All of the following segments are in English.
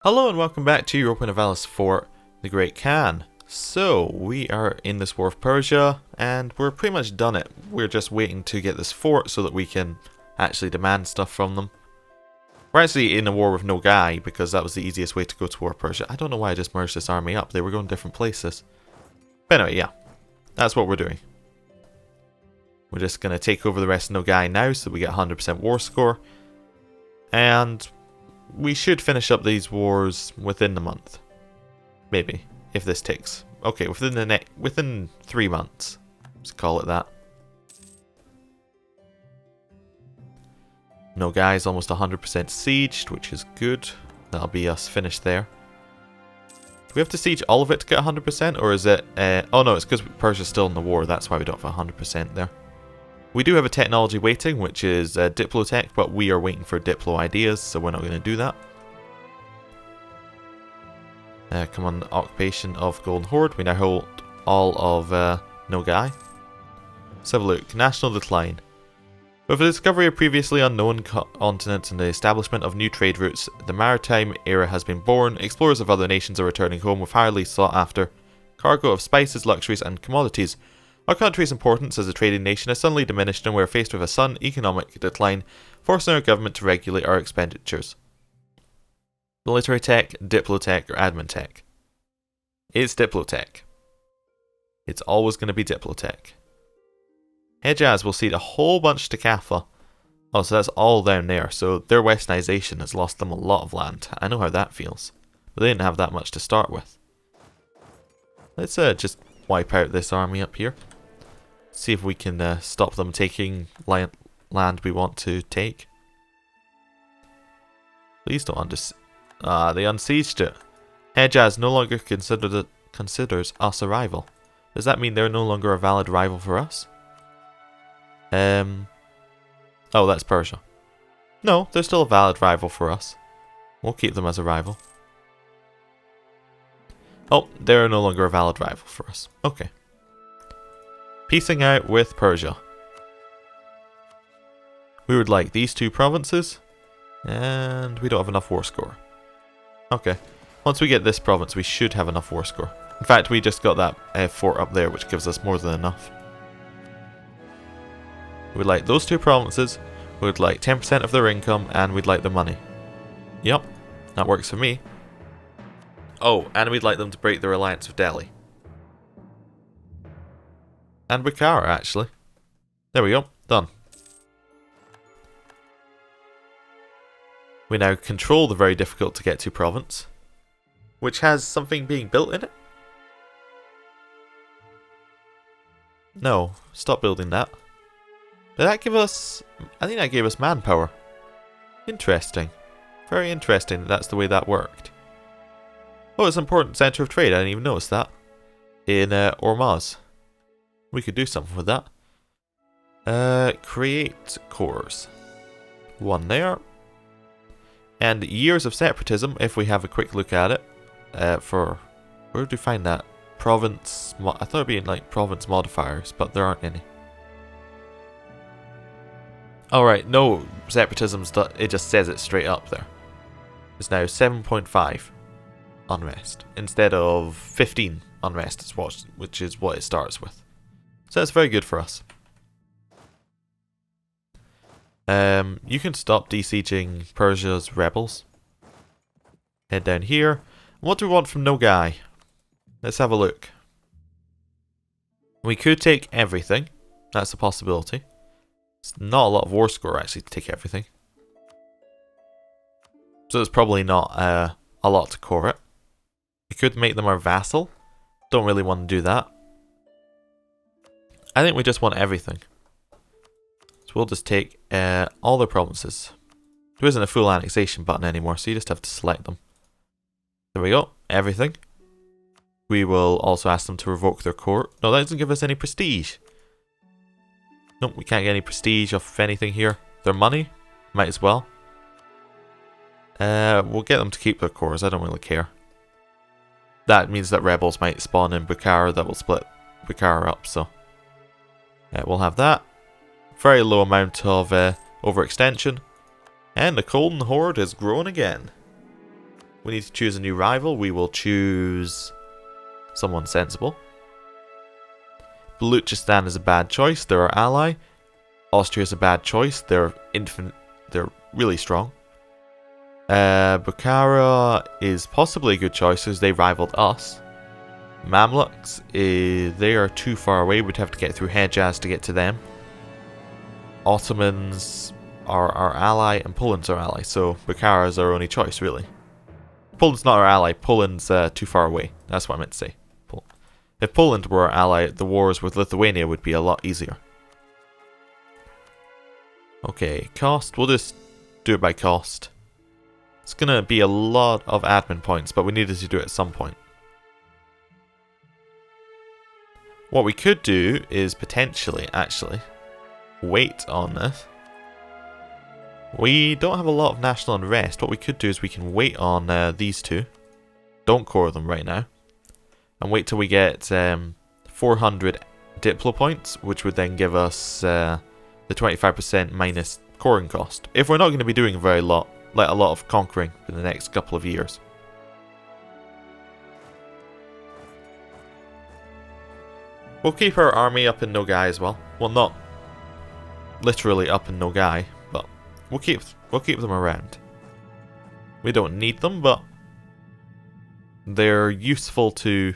Hello and welcome back to Europa Universalis IV, the Great Khan. So, we are in this war of Persia, and we're pretty much done it. We're just waiting to get this fort so that we can actually demand stuff from them. We're actually in a war with no guy, because that was the easiest way to go to war with Persia. I don't know why I just merged this army up, they were going different places. But anyway, yeah, that's what we're doing. We're just going to take over the rest of no guy now, so we get 100% war score. And we should finish up these wars within the month. Maybe, if this takes. Okay, within 3 months. Let's call it that. No guy's almost 100% sieged, which is good. That'll be us finished there. Do we have to siege all of it to get 100%, or is it... oh no, it's because Persia's still in the war, that's why we don't have 100% there. We do have a technology waiting, which is Diplotech, but we are waiting for Diplo ideas, so we're not going to do that. Come on, occupation of Golden Horde. We now hold all of Nogai. Let's have a look. National decline. With the discovery of previously unknown continents and the establishment of new trade routes, the maritime era has been born. Explorers of other nations are returning home with highly sought after cargo of spices, luxuries, and commodities. Our country's importance as a trading nation has suddenly diminished, and we are faced with a sudden economic decline, forcing our government to regulate our expenditures. Military tech, Diplotech, or admin tech? It's Diplotech. It's always going to be Diplotech. Hejaz will cede a whole bunch to Kaffa. Oh, so that's all down there, so their westernization has lost them a lot of land. I know how that feels. But they didn't have that much to start with. Let's just wipe out this army up here. See if we can stop them taking land we want to take. Please don't they unsieged it. Hejaz no longer considers us a rival. Does that mean they're no longer a valid rival for us? Oh, that's Persia. No, they're still a valid rival for us. We'll keep them as a rival. Oh, they're no longer a valid rival for us. Okay. Piecing out with Persia. We would like these two provinces. And we don't have enough war score. Okay. Once we get this province, we should have enough war score. In fact, we just got that fort up there, which gives us more than enough. We'd like those two provinces. We'd like 10% of their income, and we'd like the money. Yep, that works for me. Oh, and we'd like them to break their alliance with Delhi. And Bukhara, actually. There we go. Done. We now control the very difficult to get to province, which has something being built in it. No, stop building that. Did that give us... I think that gave us manpower. Interesting. Very interesting that that's the way that worked. Oh, it's an important centre of trade. I didn't even notice that. In Ormuz. We could do something with that. Create cores. One there. And years of separatism, if we have a quick look at it. For... Where do we find that? Province... I thought it'd be in like province modifiers, but there aren't any. Alright, no separatism's... It just says it straight up there. It's now 7.5 unrest. Instead of 15 unrest, which is what it starts with. So that's very good for us. You can stop besieging Persia's rebels. Head down here. What do we want from Nogai? Let's have a look. We could take everything. That's a possibility. It's not a lot of war score actually to take everything. So it's probably not a lot to core it. We could make them our vassal. Don't really want to do that. I think we just want everything. So we'll just take all the provinces. There isn't a full annexation button anymore, so you just have to select them. There we go, everything. We will also ask them to revoke their court. No, that doesn't give us any prestige. Nope, we can't get any prestige off anything here. Their money, might as well. We'll get them to keep their cores, I don't really care. That means that rebels might spawn in Bukhara that will split Bukhara up, so... we'll have that. Very low amount of overextension. And the Golden Horde has grown again. We need to choose a new rival. We will choose someone sensible. Baluchistan is a bad choice. They're our ally. Austria is a bad choice. They're really strong. Bukhara is possibly a good choice because they rivaled us. Mamluks, they are too far away. We'd have to get through Hejaz to get to them. Ottomans are our ally, and Poland's our ally, so Bukhara is our only choice, really. Poland's not our ally. Poland's too far away. That's what I meant to say. If Poland were our ally, the wars with Lithuania would be a lot easier. Okay, cost. We'll just do it by cost. It's going to be a lot of admin points, but we needed to do it at some point. What we could do is potentially, actually, wait on this. We don't have a lot of national unrest. What we could do is we can wait on these two. Don't core them right now. And wait till we get 400 Diplo points, which would then give us the 25% minus coring cost. If we're not going to be doing a lot of conquering in the next couple of years. We'll keep our army up in Nogai as well. Well, not literally up in Nogai, but we'll keep them around. We don't need them, but they're useful to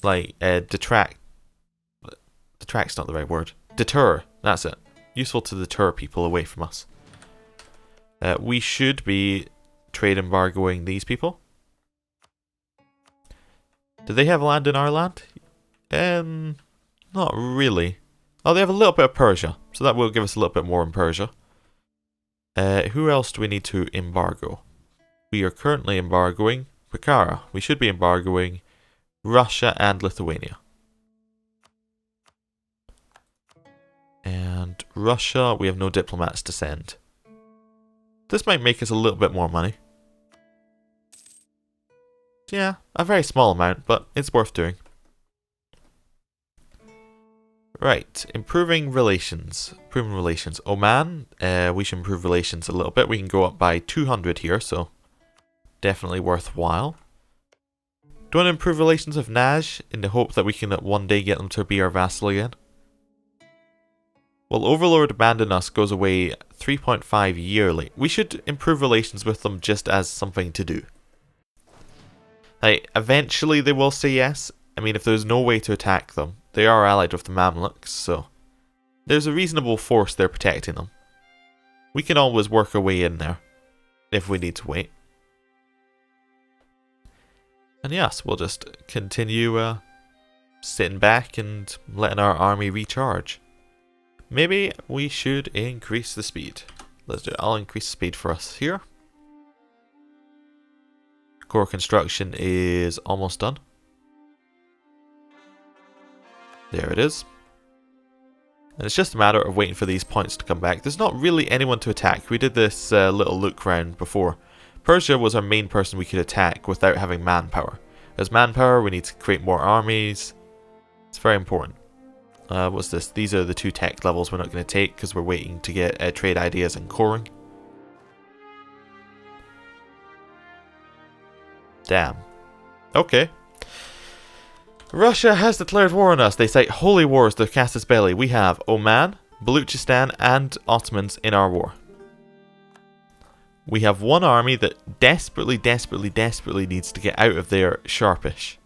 detract. Detract's not the right word. Deter. That's it. Useful to deter people away from us. We should be trade embargoing these people. Do they have land in our land? Not really. Oh, they have a little bit of Persia, so that will give us a little bit more in Persia. Who else do we need to embargo? We are currently embargoing Bukhara. We should be embargoing Russia and Lithuania. And Russia, we have no diplomats to send. This might make us a little bit more money. Yeah, a very small amount, but it's worth doing. Right, improving relations. Oman, we should improve relations a little bit. We can go up by 200 here, so definitely worthwhile. Do you want to improve relations with Naj in the hope that we can one day get them to be our vassal again? Well, Overlord Abandon Us goes away 3.5 yearly. We should improve relations with them just as something to do. Eventually they will say yes. I mean, if there's no way to attack them, they are allied with the Mamluks, so there's a reasonable force there protecting them. We can always work our way in there if we need to wait. And yes, we'll just continue sitting back and letting our army recharge. Maybe we should increase the speed. Let's do it. I'll increase the speed for us here. Core construction is almost done. There it is. And it's just a matter of waiting for these points to come back. There's not really anyone to attack. We did this little look round before. Persia was our main person we could attack without having manpower. As manpower, we need to create more armies. It's very important. What's this? These are the 2 tech levels we're not going to take because we're waiting to get trade ideas and coring. Damn. Okay. Russia has declared war on us. They cite holy wars to Casus Belli. We have Oman, Baluchistan, and Ottomans in our war. We have one army that desperately needs to get out of there sharpish.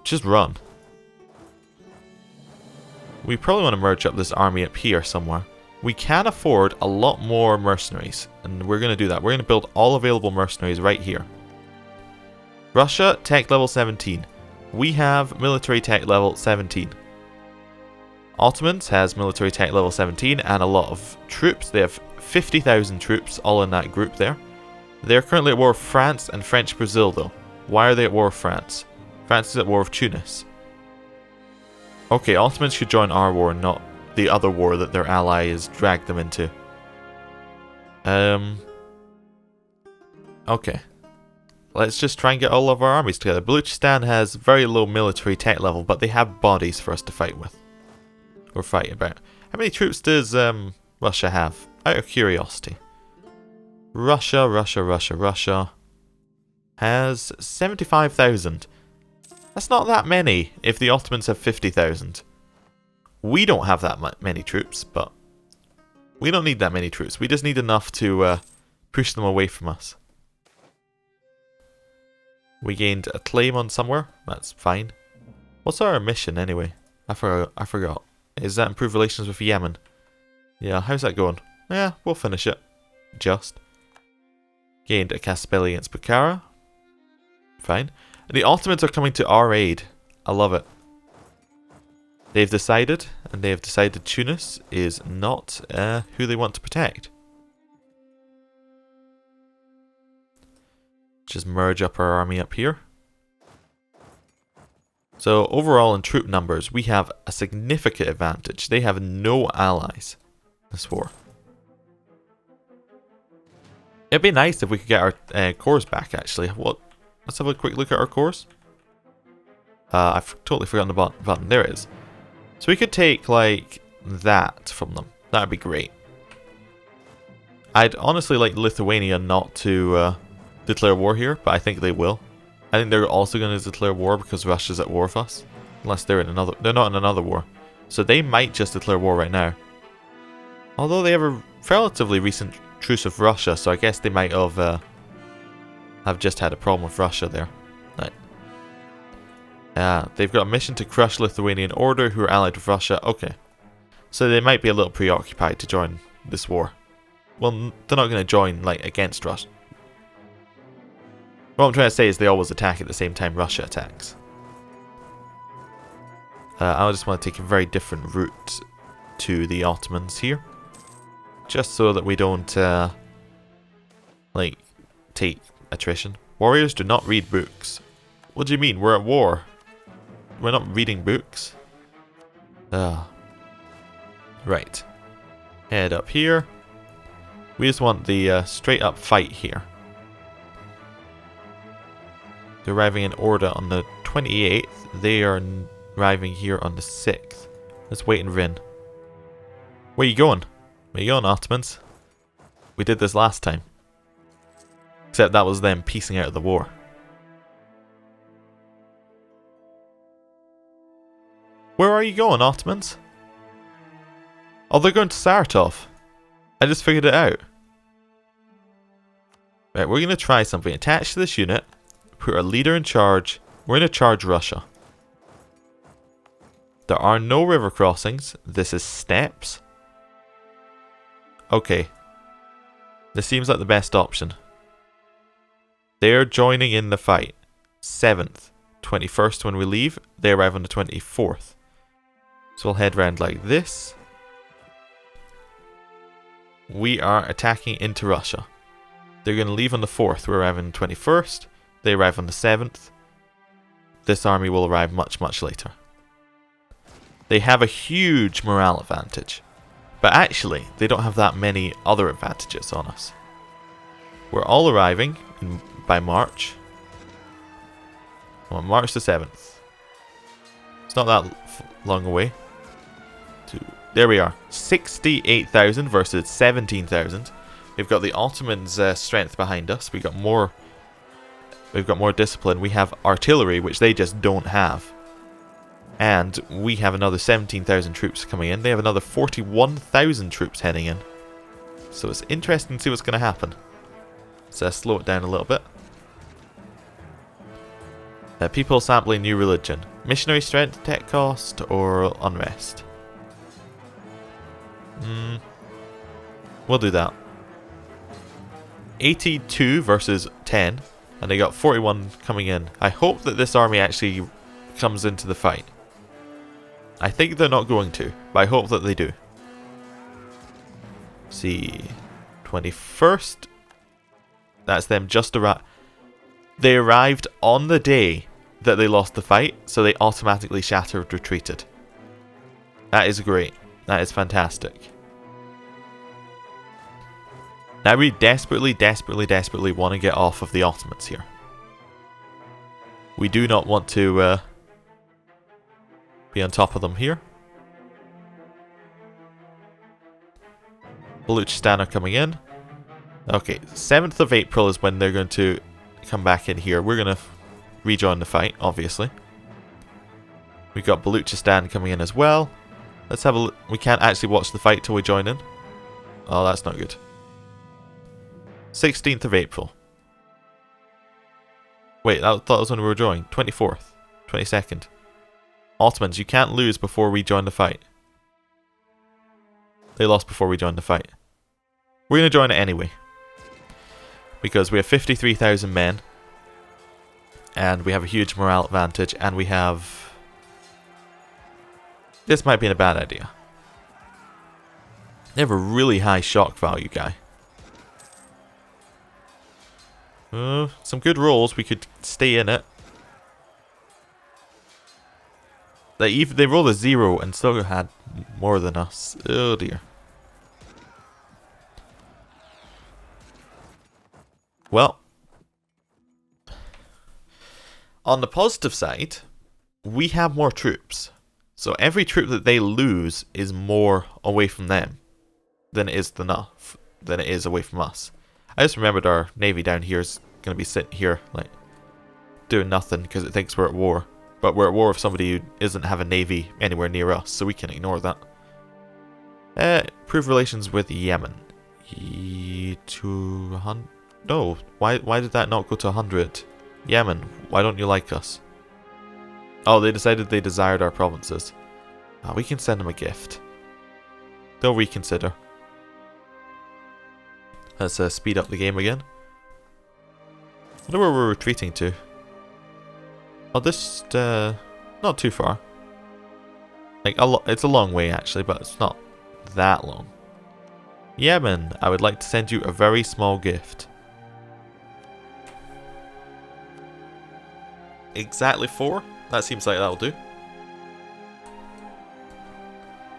Just run. We probably want to merge up this army up here somewhere. We can afford a lot more mercenaries, and we're going to do that. We're going to build all available mercenaries right here. Russia, tech level 17. We have military tech level 17. Ottomans has military tech level 17 and a lot of troops. They have 50,000 troops all in that group there. They're currently at war with France and French Brazil though. Why are they at war with France? France is at war with Tunis. Okay, Ottomans should join our war, not the other war that their ally has dragged them into. Okay. Let's just try and get all of our armies together. Baluchistan has very low military tech level, but they have bodies for us to fight with. Or fight about. How many troops does Russia have? Out of curiosity. Russia has 75,000. That's not that many if the Ottomans have 50,000. We don't have that many troops, but we don't need that many troops. We just need enough to push them away from us. We gained a claim on somewhere. That's fine. What's our mission anyway? I forgot. Is that improve relations with Yemen? Yeah, how's that going? Yeah, we'll finish it. Just. Gained a Caspelli against Bukhara. Fine. And the Ottomans are coming to our aid. I love it. They've decided Tunis is not who they want to protect. Just merge up our army up here. So overall in troop numbers, we have a significant advantage. They have no allies in this war. It'd be nice if we could get our cores back actually. Let's have a quick look at our cores. I've totally forgotten the button. There it is. So we could take like that from them. That would be great. I'd honestly like Lithuania not to declare war here, but I think they will. I think they're also going to declare war because Russia's at war with us. Unless they're not in another war. So they might just declare war right now. Although they have a relatively recent truce with Russia, so I guess they might have just had a problem with Russia there. Right. They've got a mission to crush Lithuanian order who are allied with Russia. Okay. So they might be a little preoccupied to join this war. Well, they're not going to join like against Russia. What I'm trying to say is they always attack at the same time Russia attacks. I just want to take a very different route to the Ottomans here. Just so that we don't, like, take attrition. Warriors do not read books. What do you mean? We're at war. We're not reading books. Right. Head up here. We just want the straight up fight here. They're arriving in order on the 28th. They are arriving here on the 6th. Let's wait in Rin. Where you going? Where you going, Ottomans? We did this last time. Except that was them piecing out of the war. Where are you going, Ottomans? Oh, they're going to Saratov. I just figured it out. Right, we're going to try something. Attach to this unit. Put our leader in charge. We're going to charge Russia. There are no river crossings. This is steppes. Okay. This seems like the best option. They're joining in the fight. 7th. 21st when we leave. They arrive on the 24th. So we'll head round like this. We are attacking into Russia. They're going to leave on the 4th. We arrive on the 21st. They arrive on the 7th. This army will arrive much, much later. They have a huge morale advantage. But actually, they don't have that many other advantages on us. We're all arriving by March. On March the 7th. It's not that long away. There we are. 68,000 versus 17,000. We've got the Ottomans' strength behind us. We've got more discipline. We have artillery, which they just don't have. And we have another 17,000 troops coming in. They have another 41,000 troops heading in. So it's interesting to see what's going to happen. Let's slow it down a little bit. People sampling new religion. Missionary strength, tech cost, or unrest? We'll do that. 82 versus 10. And they got 41 coming in. I hope that this army actually comes into the fight. I think they're not going to, but I hope that they do. See, 21st. That's them just arrived. They arrived on the day that they lost the fight, so they automatically shattered, retreated. That is great. That is fantastic. Now we desperately want to get off of the Ottomans here. We do not want to be on top of them here. Baluchistan are coming in. Okay, 7th of April is when they're going to come back in here. We're going to rejoin the fight, obviously. We've got Baluchistan coming in as well. Let's have a look. We can't actually watch the fight till we join in. Oh, that's not good. 16th of April. Wait, I thought it was when we were joining. 24th. 22nd. Ottomans, you can't lose before we join the fight. They lost before we joined the fight. We're going to join it anyway. Because we have 53,000 men. And we have a huge morale advantage. And we have... This might be a bad idea. They have a really high shock value guy. Some good rolls. We could stay in it. They rolled a 0 and still had more than us. Oh dear. Well, on the positive side, we have more troops. So every troop that they lose is more away from them than it is away from us. I just remembered our navy down here is going to be sitting here, like, doing nothing because it thinks we're at war. But we're at war with somebody who doesn't have a navy anywhere near us, so we can ignore that. Improve relations with Yemen. 200. No, why did that not go to 100? Yemen, why don't you like us? Oh, they decided they desired our provinces. We can send them a gift. They'll reconsider. Let's speed up the game again. I wonder where we're retreating to. Oh, this not too far. Like it's a long way actually, but it's not that long. Yemen, I would like to send you a very small gift. Exactly 4? That seems like that'll do.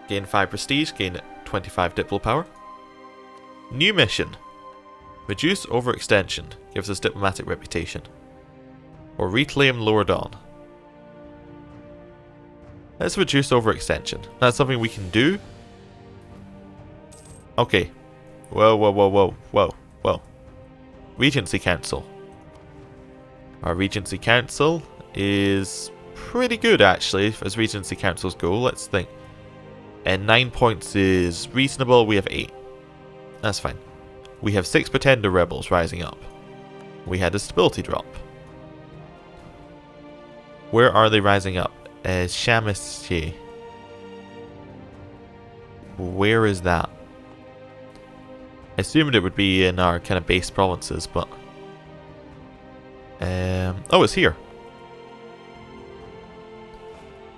Gain 5 prestige, gain 25 diplo power. New mission. Reduce overextension. Gives us diplomatic reputation. Or reclaim Lower Dawn. Let's reduce overextension. That's something we can do. Okay. Whoa. Regency Council. Our Regency Council is pretty good actually as Regency Councils go. Let's think. And 9 points is reasonable. We have 8. That's fine. We have 6 Pretender Rebels rising up. We had a stability drop. Where are they rising up? Shamishe. Where is that? I assumed it would be in our kind of base provinces, but... oh, it's here.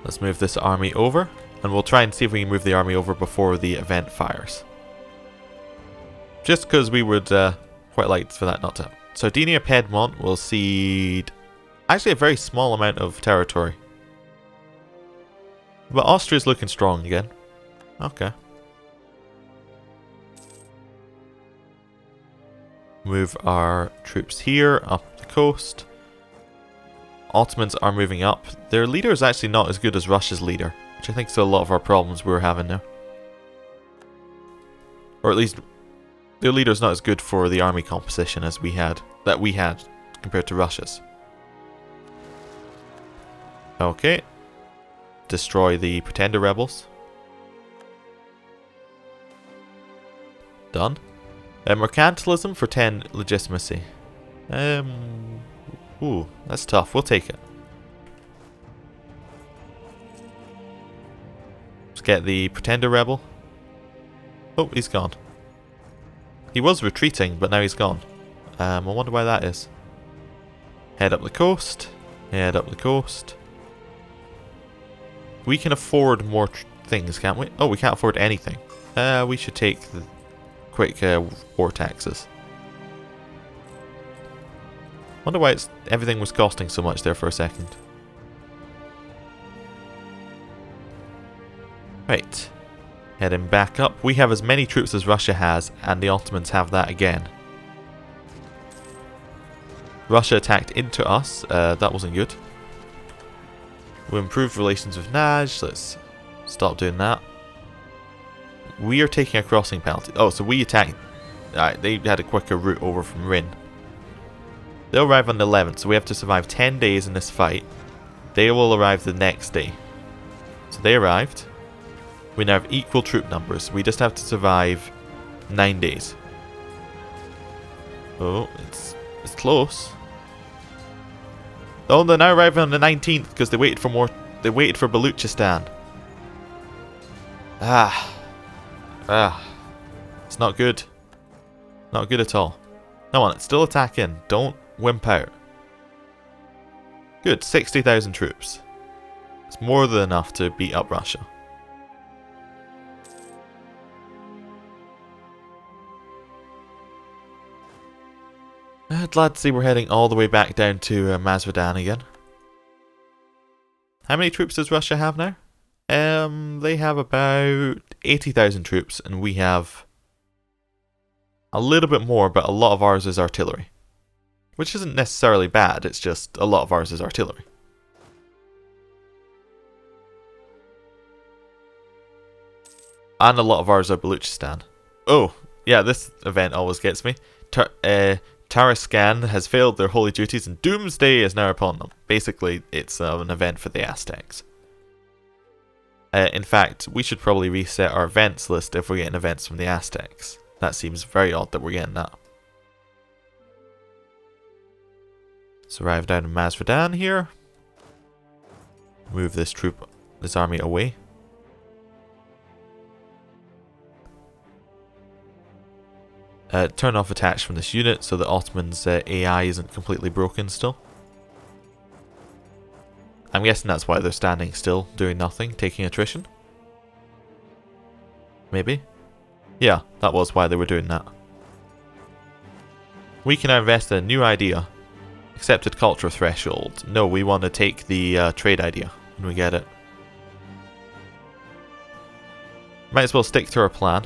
Let's move this army over, and we'll try and see if we can move the army over before the event fires. Just because we would quite like for that not to happen. Sardinia Piedmont will cede actually a very small amount of territory. But Austria's looking strong again. Okay. Move our troops here, up the coast. Ottomans are moving up. Their leader is actually not as good as Russia's leader, which I think is a lot of our problems we're having now. Or at least, their leader is not as good for the army composition as we had compared to Russia's. Okay. Destroy the Pretender Rebels. Done. Mercantilism for 10 legitimacy. Ooh, that's tough. We'll take it. Let's get the Pretender Rebel. Oh, he's gone. He was retreating, but now he's gone. I wonder why that is. Head up the coast. Head up the coast. We can afford more things, can't we? Oh, we can't afford anything. We should take the quick war taxes. Wonder why everything was costing so much there for a second. Right. Heading back up. We have as many troops as Russia has, and the Ottomans have that again. Russia attacked into us. That wasn't good. We improved relations with Naj. Let's stop doing that. We are taking a crossing penalty. Oh, so we attacked they had a quicker route over from Rin. They'll arrive on the 11th, so we have to survive 10 days in this fight. They will arrive the next day. So they arrived. We now have equal troop numbers. We just have to survive 9 days. Oh, it's close. Oh, they're now arriving on the 19th because they waited for more. They waited for Baluchistan. It's not good. Not good at all. Come on, it's still attacking. Don't wimp out. Good, 60,000 troops. It's more than enough to beat up Russia. Glad to see we're heading all the way back down to Masvedan again. How many troops does Russia have now? They have about 80,000 troops, and we have a little bit more, but a lot of ours is artillery. Which isn't necessarily bad, it's just a lot of ours is artillery. And a lot of ours are Baluchistan. Oh, yeah, this event always gets me. Tarascan has failed their holy duties and doomsday is now upon them. Basically, it's an event for the Aztecs. In fact, we should probably reset our events list if we're getting events from the Aztecs. That seems very odd that we're getting that. Let's arrive down in Masvedan here. Move this army away. Turn off attacks from this unit so the Ottomans' AI isn't completely broken still. I'm guessing that's why they're standing still, doing nothing, taking attrition. Maybe? Yeah, that was why they were doing that. We can now invest in a new idea. Accepted culture threshold. No, we want to take the trade idea when we get it. Might as well stick to our plan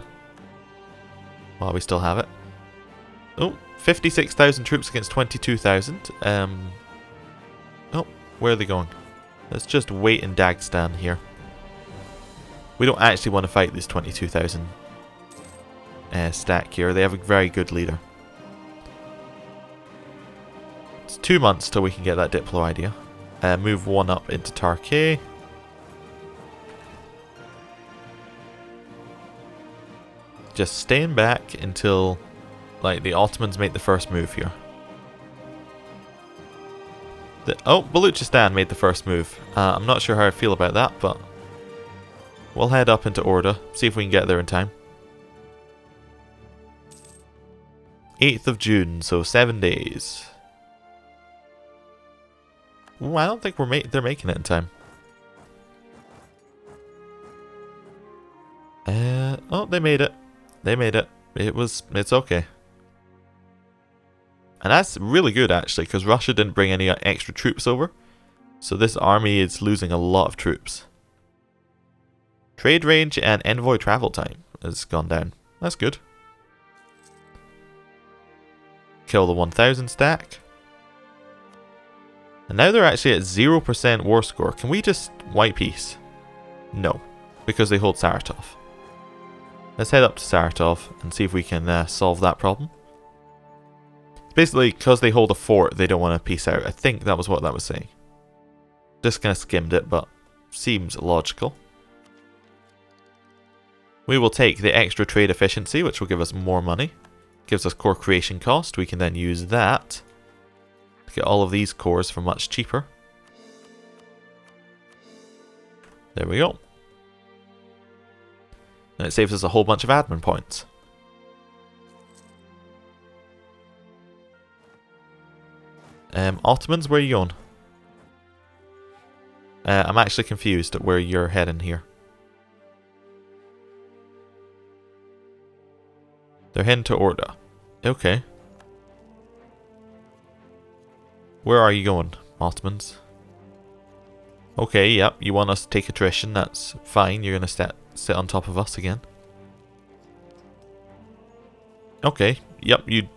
while we still have it. Oh, 56,000 troops against 22,000. Oh, where are they going? Let's just wait in Dagestan here. We don't actually want to fight this 22,000 stack here. They have a very good leader. It's 2 months till we can get that Diplo idea. Move one up into Tarkay. Just staying back until the Ottomans make the first move here. Baluchistan made the first move. I'm not sure how I feel about that, but we'll head up into Orda, see if we can get there in time. 8th of June, so 7 days. Ooh, I don't think they're making it in time. Oh, they made it. They made it. It's okay. And that's really good actually, because Russia didn't bring any extra troops over. So this army is losing a lot of troops. Trade range and envoy travel time has gone down. That's good. Kill the 1000 stack. And now they're actually at 0% war score. Can we just white peace? No, because they hold Saratov. Let's head up to Saratov and see if we can solve that problem. Basically, because they hold a fort, they don't want to peace out. I think that was what that was saying. Just kind of skimmed it, but seems logical. We will take the extra trade efficiency, which will give us more money. Gives us core creation cost. We can then use that to get all of these cores for much cheaper. There we go. And it saves us a whole bunch of admin points. Ottomans, where are you going? I'm actually confused at where you're heading here. They're heading to Orda. Okay. Where are you going, Ottomans? Okay, yep, you want us to take attrition, that's fine. You're going to sit on top of us again. Okay, yep, you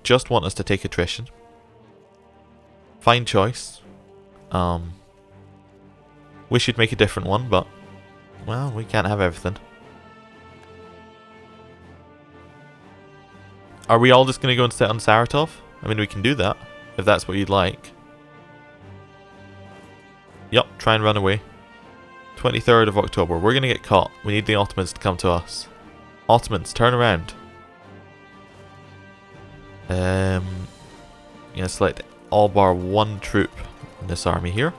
just want us to take attrition. Fine choice. Wish you'd make a different one, but well, we can't have everything. Are we all just going to go and sit on Saratov? I mean, we can do that, if that's what you'd like. Yup, try and run away. 23rd of October. We're going to get caught. We need the Ottomans to come to us. Ottomans, turn around. I'm going to select all bar one troop in this army here.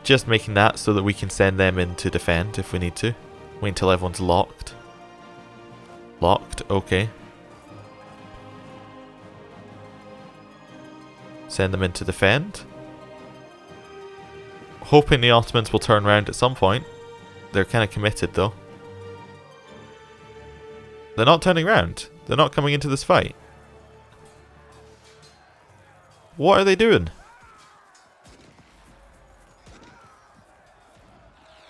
Just making that so that we can send them in to defend if we need to. Wait until everyone's locked. Locked, okay. Send them in to defend. Hoping the Ottomans will turn around at some point. They're kind of committed though. They're not turning around. They're not coming into this fight. What are they doing?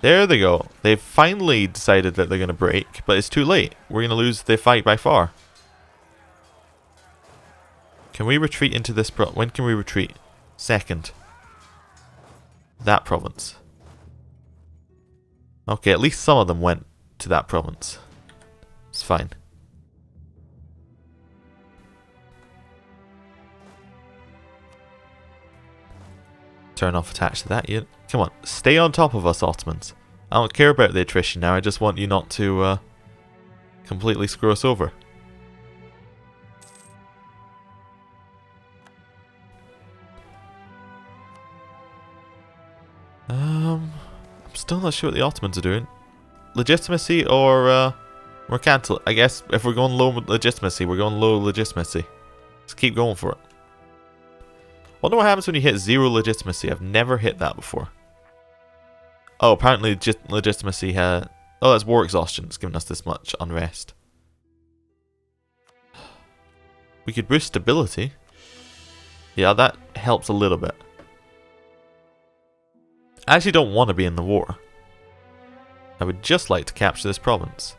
There they go. They've finally decided that they're going to break, but it's too late. We're going to lose the fight by far. Can we retreat into this when can we retreat? Second. That province. Okay, at least some of them went to that province. It's fine. Turn off attached to that unit. Come on, stay on top of us, Ottomans. I don't care about the attrition now, I just want you not to completely screw us over. I'm still not sure what the Ottomans are doing. Legitimacy or mercantile? I guess if we're going low legitimacy, we're going low legitimacy. Let's keep going for it. Wonder what happens when you hit 0 legitimacy. I've never hit that before. Oh, apparently legitimacy had... Oh, that's war exhaustion. It's giving us this much unrest. We could boost stability. Yeah, that helps a little bit. I actually don't want to be in the war. I would just like to capture this province.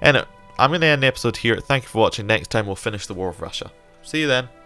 Anyway, I'm going to end the episode here. Thank you for watching. Next time we'll finish the War of Russia. See you then.